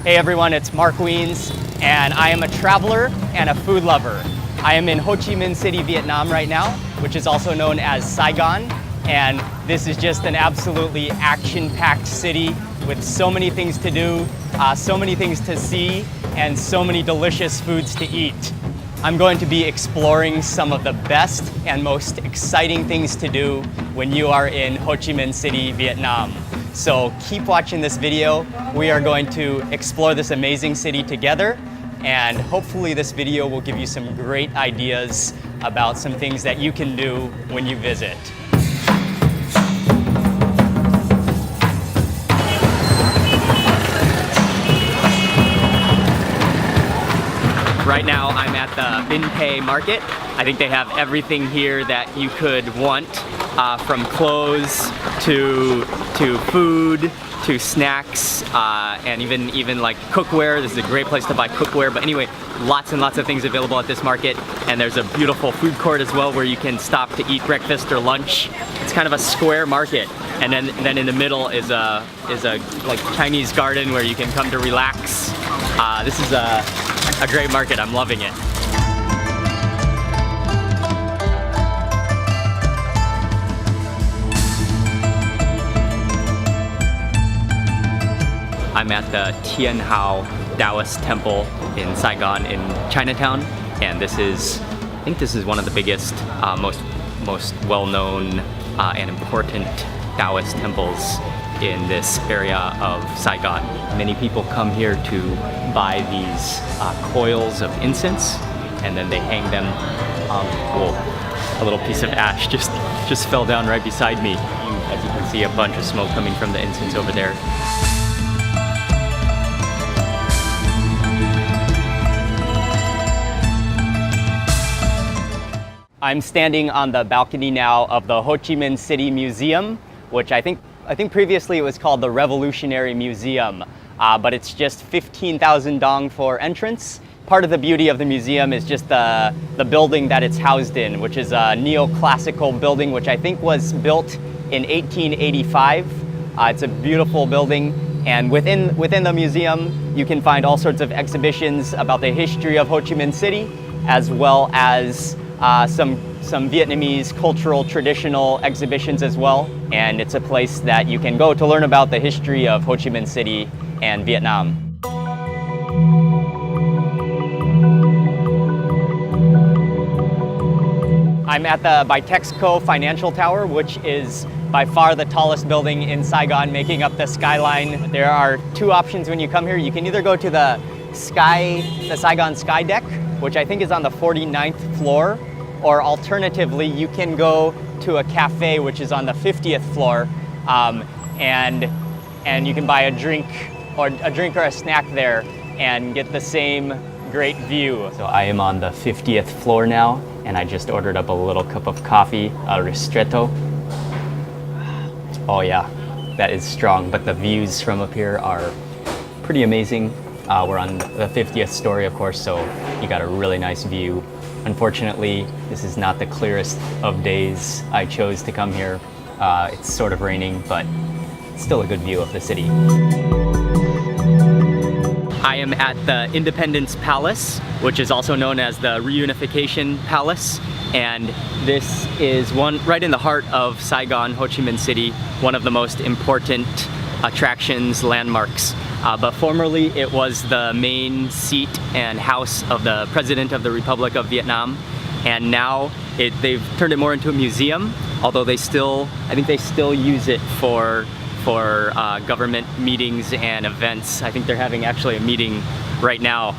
Hey everyone, it's Mark Wiens, and I am a traveler and a food lover. I am in Ho Chi Minh City, Vietnam right now, which is also known as Saigon, and this is just an absolutely action-packed city with so many things to do, so many things to see, and so many delicious foods to eat. I'm going to be exploring some of the best and most exciting things to do when you are in Ho Chi Minh City, Vietnam. So keep watching this video. We are going to explore this amazing city together, and hopefully this video will give you some great ideas about some things that you can do when you visit. Right now I'm at the Vinh Phe Market. I think they have everything here that you could want, from clothes to food to snacks, and even like cookware. This is a great place to buy cookware. But anyway, lots and lots of things available at this market, and there's a beautiful food court as well where you can stop to eat breakfast or lunch. It's kind of a square market, and then in the middle is a like Chinese garden where you can come to relax. This is a great market. I'm loving it. I'm at the Tien Hau Taoist Temple in Saigon in Chinatown, and I think this is one of the biggest, most well-known and important Taoist temples in this area of Saigon. Many people come here to buy these coils of incense, and then they hang them. A little piece of ash just fell down right beside me. As you can see, a bunch of smoke coming from the incense over there. I'm standing on the balcony now of the Ho Chi Minh City Museum, which I think previously it was called the Revolutionary Museum, but it's just 15,000 dong for entrance. Part of the beauty of the museum is just the building that it's housed in, which is a neoclassical building, which I think was built in 1885. It's a beautiful building, and within the museum you can find all sorts of exhibitions about the history of Ho Chi Minh City, as well as some Vietnamese cultural traditional exhibitions as well. And it's a place that you can go to learn about the history of Ho Chi Minh City and Vietnam. I'm at the Bitexco Financial Tower, which is by far the tallest building in Saigon, making up the skyline. There are two options when you come here. You can either go to the Saigon Skydeck, which I think is on the 49th floor, or alternatively, you can go to a cafe which is on the 50th floor, and you can buy a drink or a snack there and get the same great view. So I am on the 50th floor now, and I just ordered up a little cup of coffee, a ristretto. Oh yeah, that is strong, but the views from up here are pretty amazing. We're on the 50th story, of course, so you got a really nice view. Unfortunately, this is not the clearest of days I chose to come here. It's sort of raining, but still a good view of the city. I am at the Independence Palace, which is also known as the Reunification Palace. And this is one right in the heart of Saigon, Ho Chi Minh City, one of the most important attractions, landmarks. But formerly it was the main seat and house of the President of the Republic of Vietnam, and now they've turned it more into a museum, although I think they still use it for government meetings and events. I think they're having actually a meeting right now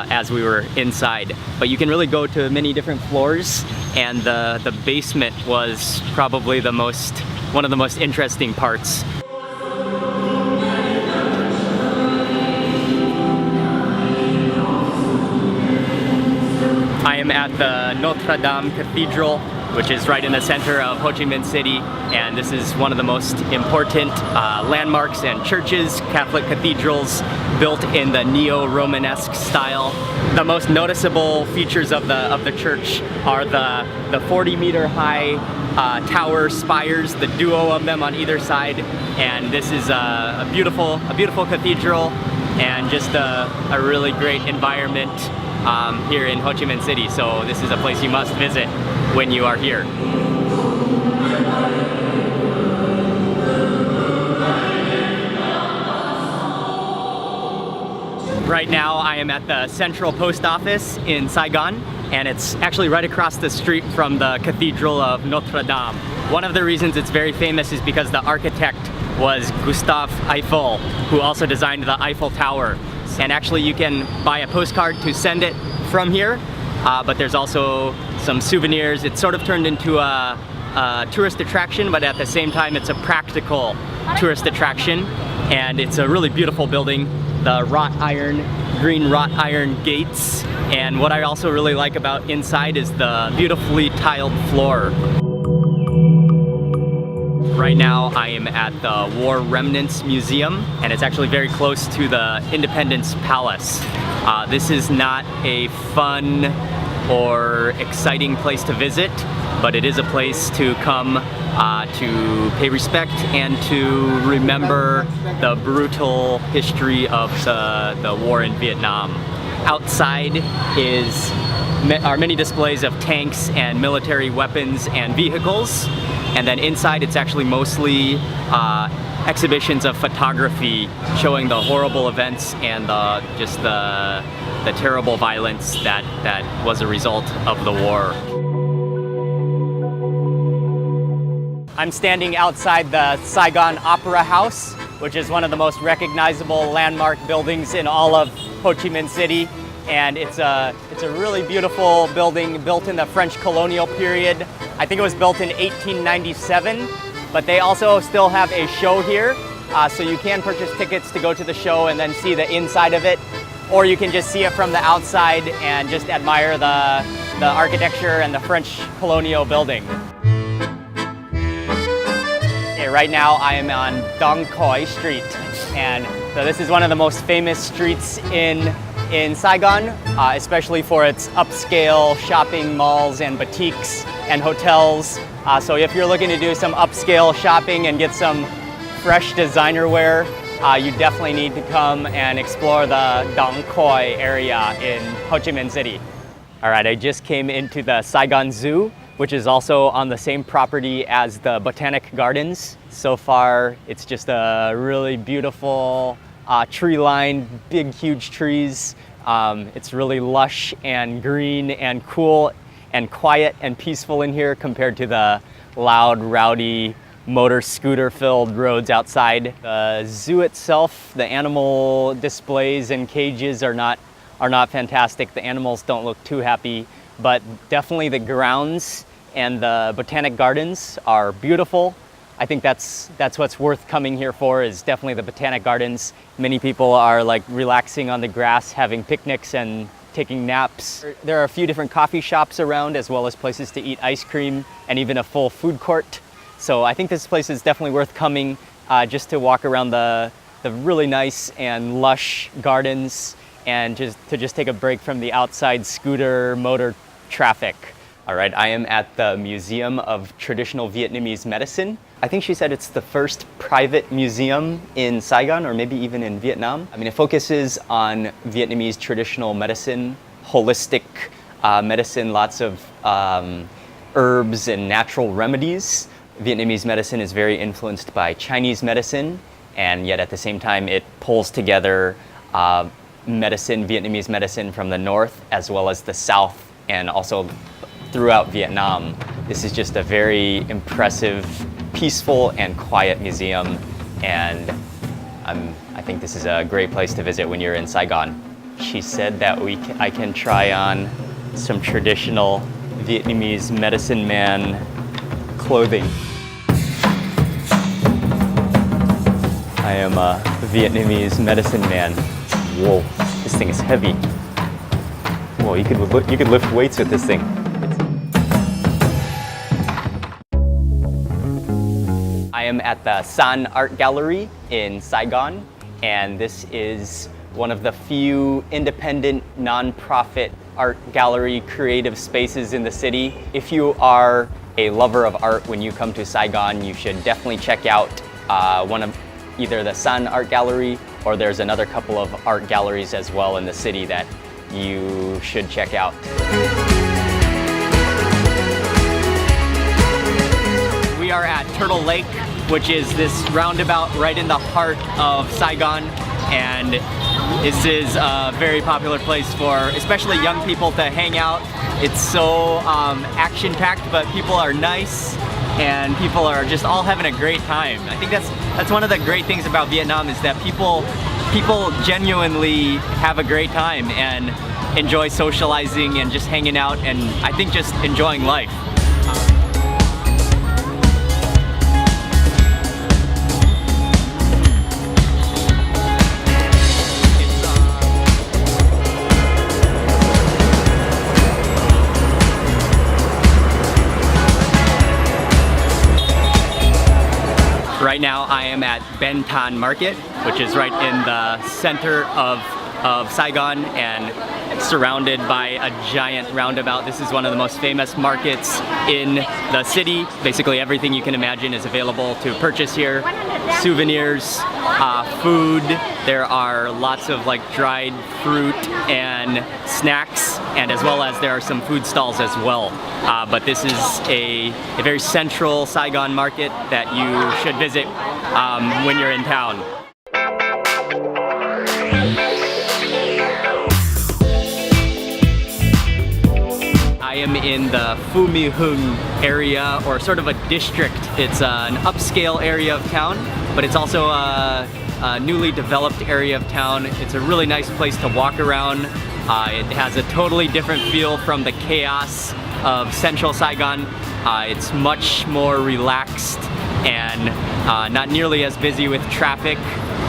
as we were inside. But you can really go to many different floors, and the basement was probably one of the most interesting parts. I am at the Notre Dame Cathedral, which is right in the center of Ho Chi Minh City, and this is one of the most important landmarks and churches, Catholic cathedrals built in the neo-Romanesque style. The most noticeable features of the church are the 40-meter high tower spires, the duo of them on either side, and this is a beautiful cathedral. and just a really great environment here in Ho Chi Minh City. So this is a place you must visit when you are here. Right now I am at the Central Post Office in Saigon, and it's actually right across the street from the Cathedral of Notre Dame. One of the reasons it's very famous is because the architect was Gustave Eiffel, who also designed the Eiffel Tower. And actually you can buy a postcard to send it from here, but there's also some souvenirs. It's sort of turned into a tourist attraction, but at the same time it's a practical tourist attraction, and it's a really beautiful building. The green wrought iron gates, and what I also really like about inside is the beautifully tiled floor. Right now I am at the War Remnants Museum, and it's actually very close to the Independence Palace. This is not a fun or exciting place to visit, but it is a place to come to pay respect and to remember the brutal history of the war in Vietnam. Outside are many displays of tanks and military weapons and vehicles, and then inside it's actually mostly exhibitions of photography showing the horrible events and just the terrible violence that was a result of the war. I'm standing outside the Saigon Opera House, which is one of the most recognizable landmark buildings in all of Ho Chi Minh City. And it's a really beautiful building built in the French colonial period. I think it was built in 1897, but they also still have a show here. So you can purchase tickets to go to the show and then see the inside of it, or you can just see it from the outside and just admire the architecture and the French colonial building. Right now I am on Cai Street, and so this is one of the most famous streets in Saigon, especially for its upscale shopping malls and boutiques and hotels. So if you're looking to do some upscale shopping and get some fresh designer wear, you definitely need to come and explore the Dong Khoi area in Ho Chi Minh City. All right, I just came into the Saigon Zoo, which is also on the same property as the Botanic Gardens. So far, it's just a really beautiful tree-lined, big, huge trees. It's really lush and green and cool and quiet and peaceful in here compared to the loud, rowdy, motor scooter-filled roads outside. The zoo itself, the animal displays and cages are not fantastic. The animals don't look too happy, but definitely the grounds and the Botanic Gardens are beautiful. I think that's what's worth coming here for, is definitely the Botanic Gardens. Many people are like relaxing on the grass, having picnics and taking naps. There are a few different coffee shops around, as well as places to eat ice cream and even a full food court. So I think this place is definitely worth coming just to walk around the really nice and lush gardens and just take a break from the outside scooter motor traffic. All right, I am at the Museum of Traditional Vietnamese Medicine. I think she said it's the first private museum in Saigon, or maybe even in Vietnam. I mean, it focuses on Vietnamese traditional medicine, holistic medicine, lots of herbs and natural remedies. Vietnamese medicine is very influenced by Chinese medicine, and yet at the same time it pulls together Vietnamese medicine from the north as well as the south, and also throughout Vietnam. This is just a very impressive, peaceful and quiet museum, and I think this is a great place to visit when you're in Saigon. She said that I can try on some traditional Vietnamese medicine man clothing. I am a Vietnamese medicine man. Whoa, this thing is heavy. Whoa, you could lift weights with this thing. I am at the San Art Gallery in Saigon, and this is one of the few independent, non-profit art gallery creative spaces in the city. If you are a lover of art, when you come to Saigon, you should definitely check out either the San Art Gallery or there's another couple of art galleries as well in the city that you should check out. We are at Turtle Lake, which is this roundabout right in the heart of Saigon, and this is a very popular place for especially young people to hang out. It's so action-packed, but people are nice and people are just all having a great time. I think that's one of the great things about Vietnam, is that people genuinely have a great time and enjoy socializing and just hanging out, and I think just enjoying life. Right now I am at Thanh Market, which is right in the center of Saigon and surrounded by a giant roundabout. This is one of the most famous markets in the city. Basically everything you can imagine is available to purchase here. Souvenirs, food. There are lots of like dried fruit and snacks, and as well as there are some food stalls as well. But this is a very central Saigon market that you should visit when you're in town. I am in the Vuong area, or sort of a district. It's an upscale area of town, but it's also a newly developed area of town. It's a really nice place to walk around. It has a totally different feel from the chaos of central Saigon. It's much more relaxed and not nearly as busy with traffic.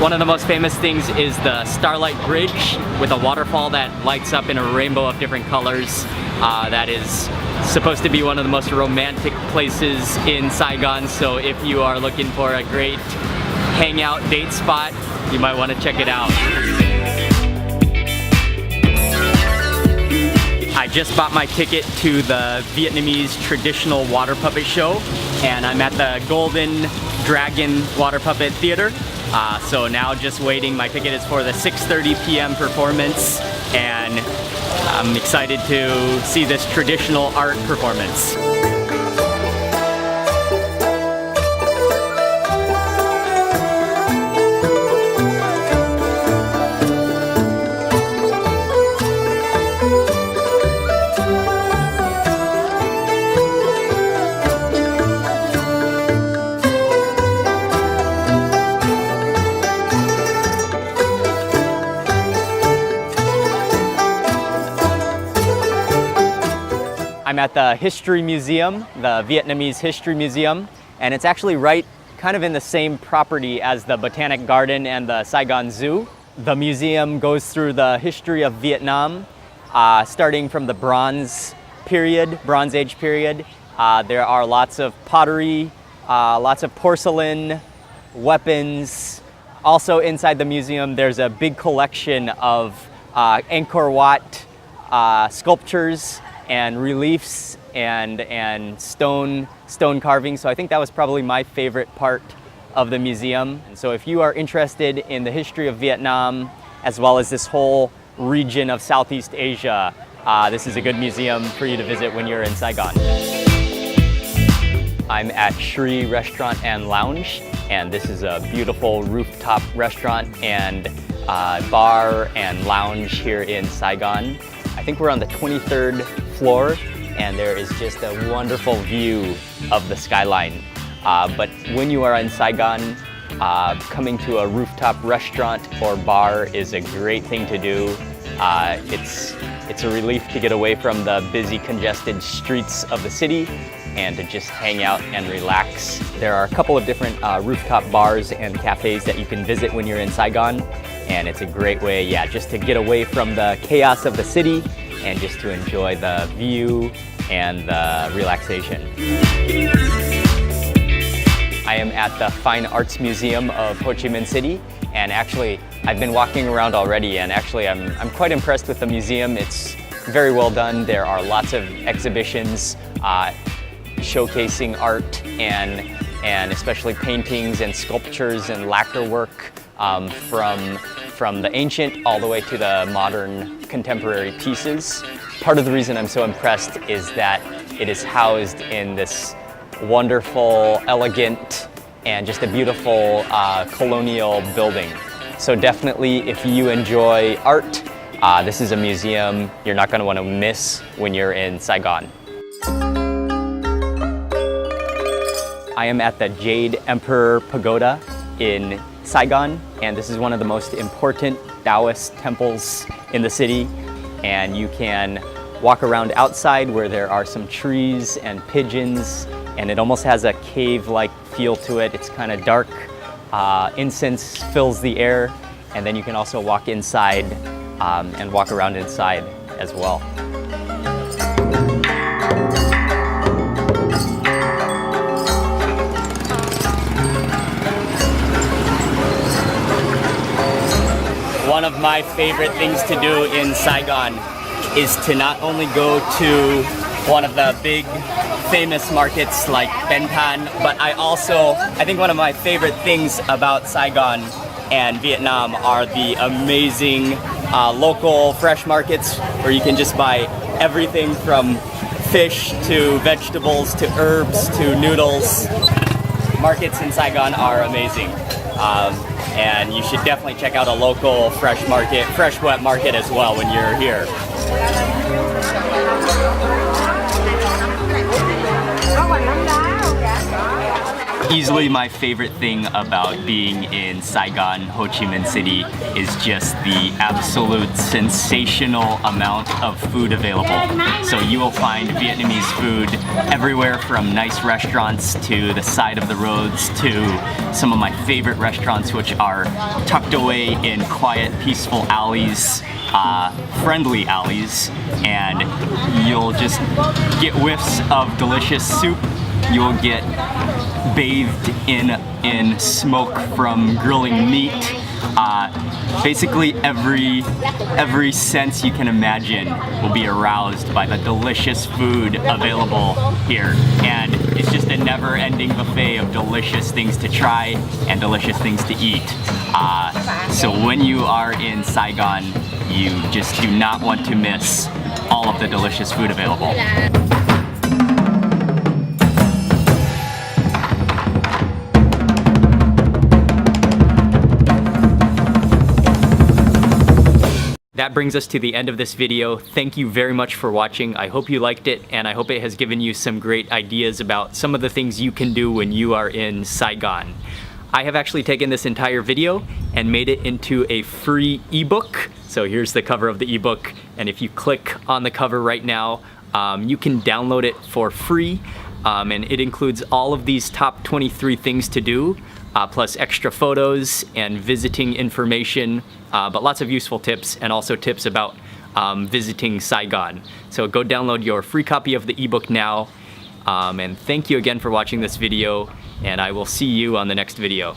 One of the most famous things is the Starlight Bridge with a waterfall that lights up in a rainbow of different colors. That is supposed to be one of the most romantic places in Saigon, so if you are looking for a great hangout date spot, you might want to check it out. I just bought my ticket to the Vietnamese traditional water puppet show, and I'm at the Golden Dragon Water Puppet Theater. So now just waiting. My ticket is for the 6:30 p.m. performance, and I'm excited to see this traditional art performance. I'm at the History Museum, the Vietnamese History Museum, and it's actually right kind of in the same property as the Botanic Garden and the Saigon Zoo. The museum goes through the history of Vietnam, starting from the Bronze Age period. There are lots of pottery, lots of porcelain, weapons. Also inside the museum, there's a big collection of Angkor Wat sculptures and reliefs and stone carving. So I think that was probably my favorite part of the museum. And so if you are interested in the history of Vietnam, as well as this whole region of Southeast Asia, this is a good museum for you to visit when you're in Saigon. I'm at Shri Restaurant and Lounge, and this is a beautiful rooftop restaurant and bar and lounge here in Saigon. I think we're on the 23rd floor, and there is just a wonderful view of the skyline. But when you are in Saigon, coming to a rooftop restaurant or bar is a great thing to do. It's a relief to get away from the busy, congested streets of the city and to just hang out and relax. There are a couple of different rooftop bars and cafes that you can visit when you're in Saigon, and it's a great way, just to get away from the chaos of the city and just to enjoy the view and the relaxation. I am at the Fine Arts Museum of Ho Chi Minh City, and actually I've been walking around already, and actually I'm quite impressed with the museum. It's very well done. There are lots of exhibitions showcasing art and especially paintings and sculptures and lacquer work from the ancient all the way to the modern contemporary pieces. Part of the reason I'm so impressed is that it is housed in this wonderful, elegant, and just a beautiful colonial building. So definitely, if you enjoy art, this is a museum you're not going to want to miss when you're in Saigon. I am at the Jade Emperor Pagoda in Saigon, and this is one of the most important Taoist temples in the city. And you can walk around outside where there are some trees and pigeons, and it almost has a cave-like feel to it. It's kind of dark. Incense fills the air, and then you can also walk inside and walk around inside as well. One of my favorite things to do in Saigon is to not only go to one of the big famous markets like Ben Thanh, but I think one of my favorite things about Saigon and Vietnam are the amazing local fresh markets where you can just buy everything from fish to vegetables to herbs to noodles. Markets in Saigon are amazing. And you should definitely check out a local fresh wet market as well when you're here. Easily my favorite thing about being in Saigon, Ho Chi Minh City is just the absolute sensational amount of food available. So you will find Vietnamese food everywhere, from nice restaurants to the side of the roads to some of my favorite restaurants, which are tucked away in quiet, peaceful alleys, friendly alleys, and you'll just get whiffs of delicious soup. You'll get bathed in smoke from grilling meat. Basically every sense you can imagine will be aroused by the delicious food available here. And it's just a never-ending buffet of delicious things to try and delicious things to eat. So when you are in Saigon, you just do not want to miss all of the delicious food available. That brings us to the end of this video. Thank you very much for watching. I hope you liked it, and I hope it has given you some great ideas about some of the things you can do when you are in Saigon. I have actually taken this entire video and made it into a free ebook. So here's the cover of the ebook, and if you click on the cover right now, you can download it for free. And it includes all of these top 23 things to do, plus extra photos and visiting information, but lots of useful tips, and also tips about visiting Saigon. So go download your free copy of the ebook now, and thank you again for watching this video, and I will see you on the next video.